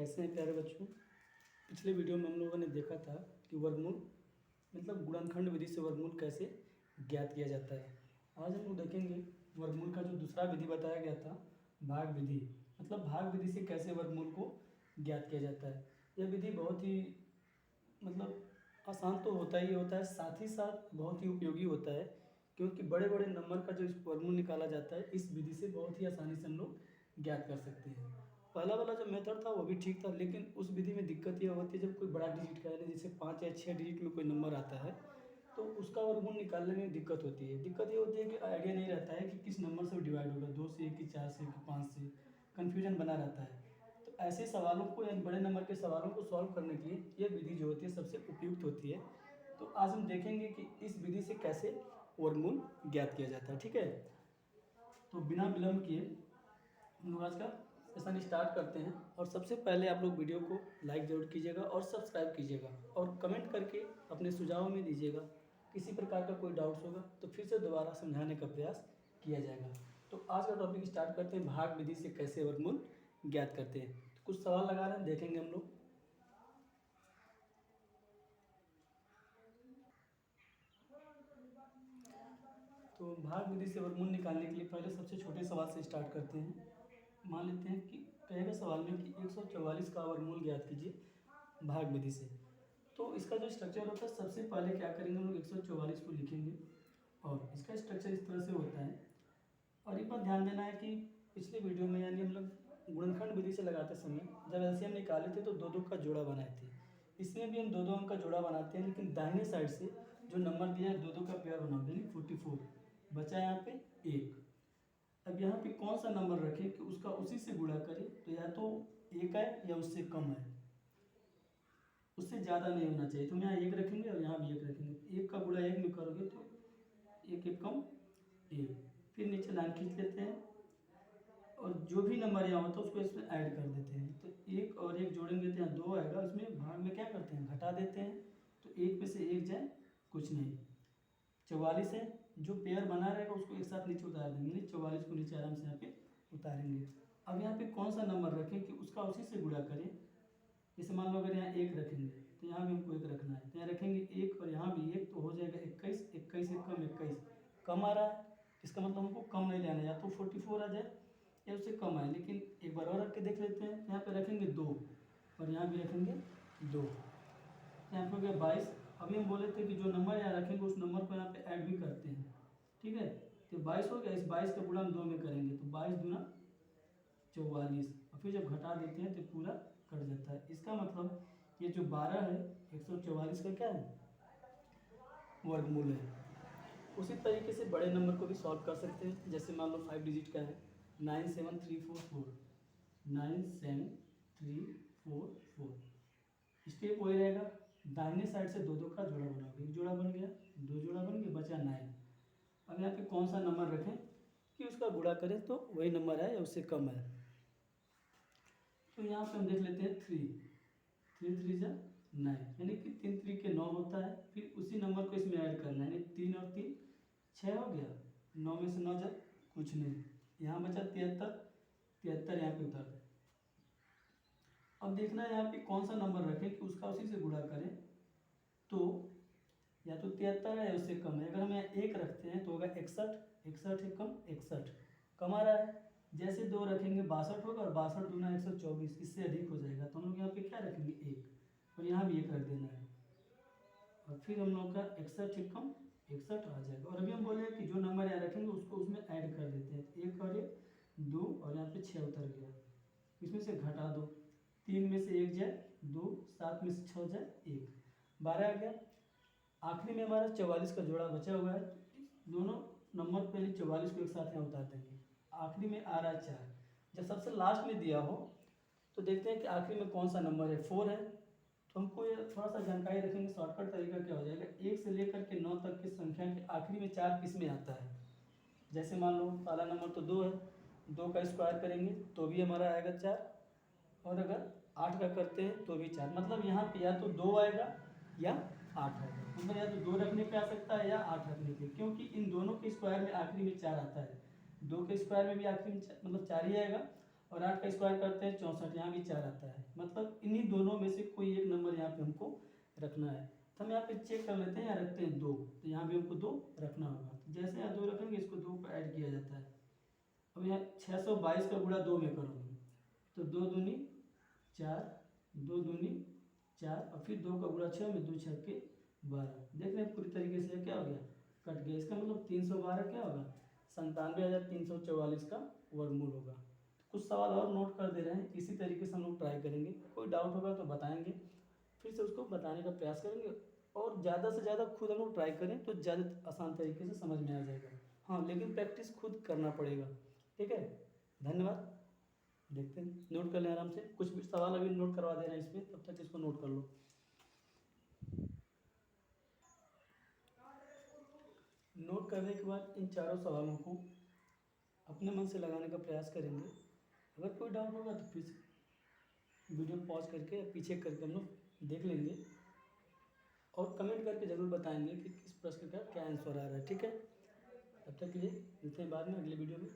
कैसे हैं प्यारे बच्चों। पिछले वीडियो में हम लोगों ने देखा था कि वर्गमूल मतलब गुणनखंड विधि से वर्गमूल कैसे ज्ञात किया जाता है। आज हम लोग देखेंगे वर्गमूल का जो दूसरा विधि बताया गया था, भाग विधि, मतलब भाग विधि से कैसे वर्गमूल को ज्ञात किया जाता है। यह विधि बहुत ही मतलब आसान तो होता ही होता है, साथ ही साथ बहुत ही उपयोगी होता है, क्योंकि बड़े बड़े नंबर का जो वर्गमूल निकाला जाता है इस विधि से बहुत ही आसानी से हम लोग ज्ञात कर सकते हैं। पहला वाला जो मेथड था वो भी ठीक था, लेकिन उस विधि में दिक्कत यह होती है जब कोई बड़ा डिजिट का यानी जैसे 5 या 6 डिजिट में कोई नंबर आता है तो उसका वर्गमूल निकालने में दिक्कत होती है। दिक्कत ये होती है कि आइडिया नहीं रहता है कि किस नंबर से डिवाइड होगा, 2 से कि 4 से कि 5 से, कन्फ्यूजन बना रहता है। तो ऐसे सवालों को यानी बड़े नंबर के सवालों को सॉल्व करने के लिए ये विधि जो होती है सबसे उपयुक्त होती है। तो आज हम देखेंगे कि इस विधि से कैसे वर्गमूल ज्ञात किया जाता है। ठीक है, तो बिना विलंब किए हम लोग आज का सेशन स्टार्ट करते हैं। और सबसे पहले आप लोग वीडियो को लाइक ज़रूर कीजिएगा और सब्सक्राइब कीजिएगा और कमेंट करके अपने सुझाव में दीजिएगा। किसी प्रकार का कोई डाउट्स होगा तो फिर से दोबारा समझाने का प्रयास किया जाएगा। तो आज का टॉपिक स्टार्ट करते हैं, भाग विधि से कैसे वर्गमूल ज्ञात करते हैं। तो कुछ सवाल लगा रहे हैं, देखेंगे हम लोग। तो भाग विधि से वर्गमूल निकालने के लिए पहले सबसे छोटे सवाल से स्टार्ट करते हैं। मान लेते हैं कि कहेगा सवाल में कि 144 का वर्गमूल ज्ञात कीजिए भाग विधि से। तो इसका जो स्ट्रक्चर होता है, सबसे पहले क्या करेंगे हम लोग 144 को लिखेंगे और इसका स्ट्रक्चर इस तरह से होता है। और एक बात ध्यान देना है कि पिछले वीडियो में यानी हम लोग गुणनखंड विधि से लगाते समय जब एलसीएम निकाले थे तो दो दो का जोड़ा बनाए थे। इसमें भी हम दो दो अंक का जोड़ा बनाते हैं, लेकिन दाहिने साइड से जो नंबर दिया है दो दो का पेयर बनाओगे यानी 44, बचा यहाँ पे 1। अब यहाँ पे कौन सा नंबर रखें कि उसका उसी से गुणा करें, तो या तो 1 है या उससे कम है, उससे ज़्यादा नहीं होना चाहिए। तो हम यहाँ 1 रखेंगे और यहाँ भी 1 रखेंगे। 1 का गुणा 1 में करोगे तो 1 1 कम 1। फिर नीचे लाइन खींच लेते हैं और जो भी नंबर यहाँ होता है उसको इसमें ऐड कर देते हैं। तो 1 और 1 जोड़ेंगे तो यहाँ 2 आएगा, इसमें भाग में क्या करते हैं घटा देते हैं। तो 1 में से 1 जाए कुछ नहीं, 44 है, जो पेयर बना रहेगा उसको एक साथ नीचे उतार देंगे, 44 को नीचे आराम से यहाँ पे उतारेंगे। अब यहाँ पे कौन सा नंबर रखें कि उसका उसी से गुणा करें। जैसे मान लो अगर यहाँ 1 रखेंगे तो यहाँ भी हमको 1 रखना है, तो यहाँ रखेंगे 1 और यहाँ भी 1, तो हो जाएगा 21। 21 1 कम 21, कम आ रहा है, इसका मतलब हमको कम नहीं लेना है, या तो 44 आ जाए या उससे कम आए। लेकिन एक बार और रख के देख लेते हैं। यहाँ पे रखेंगे 2 और यहाँ भी रखेंगे 2, यहाँ पे हो गया 22। अभी हम बोले थे कि जो नंबर यहाँ रखेंगे उस नंबर को यहाँ पे ऐड भी करते हैं। ठीक है, तो 22 हो गया, इस 22 का गुणा हम 2 में करेंगे तो 22 दूना 44, और फिर जब घटा देते हैं तो पूरा कट जाता है। इसका मतलब ये जो 12 है 144 का क्या है, वर्गमूल है। उसी तरीके से बड़े नंबर को भी सॉल्व कर सकते हैं। जैसे मान लो 5 डिजिट का है 97344, 97344। स्टेप वही रहेगा, दाहिने साइड से दो दो का जोड़ा बनाओगे, एक जोड़ा बन गया, दो जोड़ा बन गया, बचा 9। अब यहाँ पे कौन सा नंबर रखें कि उसका गुणा करें तो वही नंबर है या उससे कम है। तो यहाँ पे हम देख लेते हैं 3 3 जा 9, यानी कि 3 3 के 9 होता है। फिर उसी नंबर को इसमें ऐड करना है, यानी 3 और 3 6 हो गया, 9 में से 9 जा कुछ नहीं, यहाँ बचा 73, 73 यहाँ पे उतार दें। अब देखना है यहाँ पे कौन सा नंबर रखें कि उसका उसी से गुणा करें, तो या तो 73 है या उससे कम है। अगर हम यहाँ 1 रखते हैं तो होगा 61, 61 है कम 61, कम आ रहा है। जैसे 2 रखेंगे 62 होगा, और 62 दूना 124, इससे अधिक हो जाएगा। तो हम लोग यहाँ पे क्या रखेंगे 1, और यहाँ भी 1 रख देना है, और फिर हम लोग का 61 है कम 61 आ जाएगा। और अभी हम बोले कि जो नंबर यहाँ रखेंगे उसको उसमें ऐड कर देते हैं, 1 और 1 2, और यहाँ पे 6 उतर गया, इसमें से घटा दो, 3 में से 1 जाए 2, 7 में से 6 जाए 1, 12 आ गया। आखिरी में हमारा 44 का जोड़ा बचा हुआ है, तो दोनों नंबर पे 44 को एक साथ यहाँ उतार देंगे। आखिरी में आ रहा है 4, जब सबसे लास्ट में दिया हो तो देखते हैं कि आखिरी में कौन सा नंबर है, 4 है। तो हमको ये थोड़ा सा जानकारी रखेंगे, शॉर्टकट तरीका क्या हो जाएगा, 1 से लेकर के 9 तक की संख्या के आखिरी में 4 किस में आता है। जैसे मान लो पहला नंबर तो 2 है, 2 का स्क्वायर करेंगे तो भी हमारा आएगा 4, और अगर 8 का करते हैं तो भी 4। मतलब यहाँ पे या तो 2 आएगा या 8 आएगा, मतलब या तो 2 रखने पे आ सकता है या 8 रखने पे, क्योंकि इन दोनों के स्क्वायर में आखिरी में 4 आता है। 2 के स्क्वायर में भी आखिरी में मतलब 4 ही आएगा, और 8 का स्क्वायर करते हैं 64, यहाँ भी 4 आता है। मतलब इन्हीं दोनों में से कोई एक नंबर यहाँ पे हमको रखना है। तो हम यहाँ पे चेक कर लेते हैं, यहाँ रखते हैं 2, तो यहाँ भी हमको 2 रखना होगा। तो जैसे यहाँ 2 रखेंगे, इसको 2 को ऐड किया जाता है। अब यहाँ 622 का गुणा 2 में करूँगी, तो 2 दूनी 4, 2 दूनी 4, और फिर 2 का गुणा 6 में, 2 6 के 12। देख रहे हैं पूरी तरीके से क्या हो गया, कट गया। इसका मतलब 312 क्या होगा, 97,344 का वर्गमूल होगा। कुछ सवाल और नोट कर दे रहे हैं, इसी तरीके से हम लोग ट्राई करेंगे। कोई डाउट होगा तो बताएंगे, फिर से उसको बताने का प्रयास करेंगे। और ज़्यादा से ज़्यादा खुद हम लोग ट्राई करें तो ज़्यादा आसान तरीके से समझ में आ जाएगा। हाँ, लेकिन प्रैक्टिस खुद करना पड़ेगा। ठीक है, धन्यवाद। देखते हैं, नोट कर लें आराम से। कुछ भी सवाल अभी नोट करवा दे रहे हैं इसमें, तब तक इसको नोट कर लो। नोट करने के बाद इन चारों सवालों को अपने मन से लगाने का प्रयास करेंगे। अगर कोई डाउट होगा तो फिर वीडियो पॉज करके या पीछे करके हम लोग देख लेंगे, और कमेंट करके ज़रूर बताएंगे कि किस प्रश्न का क्या आंसर आ रहा है। ठीक है, तब तक के लिए मिलते हैं बाद में अगले वीडियो में।